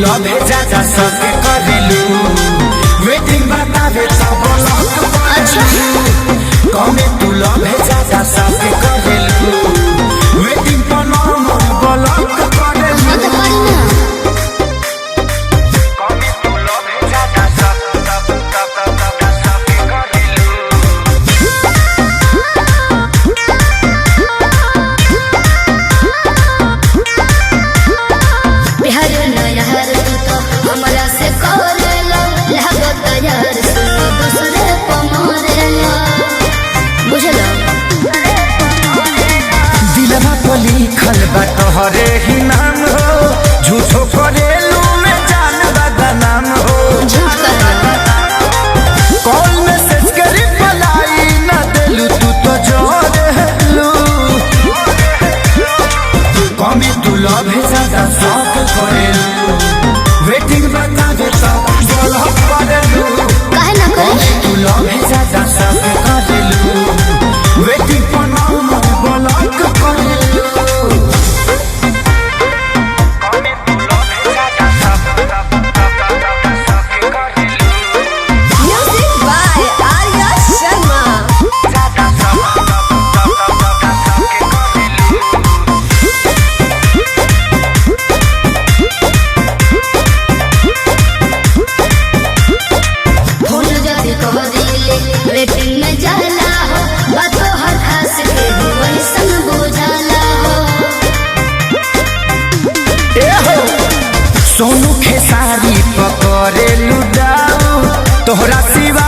love भेजा जा सके करेलू वेटिंग बतावे सब लोग अच्छा कमे तू लव भेजा जा सके करेलू वेटिंग पर नंबर ब्लॉक करेलू कमे तू लव भेजा जा सके करेलू बिहार नहर तू तो हमरा से करेला लागो तैयार सुनो दूसरे पमारेला बुझलो दिलवा पर लिखल बा तोहरे ही नाम हो झूठो करेलू में जान बदनाम हो झूठ कॉल मैसेज करी पलाई ना देलू तू तो जोरेलू कमी तू लव भेजा जा शौक करेलू वेटिंग बता दे सब ब्लॉक करेलू काहे ना करे तू लव भेजा जा शौक करेलू वेटिंग पर नंबर ब्लॉक करेलू कमी तू लव भेजा जा शौक करेलू म्यूजिक बाय आर्या शर्मा फूल जदी कह दिले वेटिंग में जाला हो बातों हर खास के वही संग बुझाला हो ए हो सोनू खेसारी पकड़े लुडाऊ तोहरा सिवा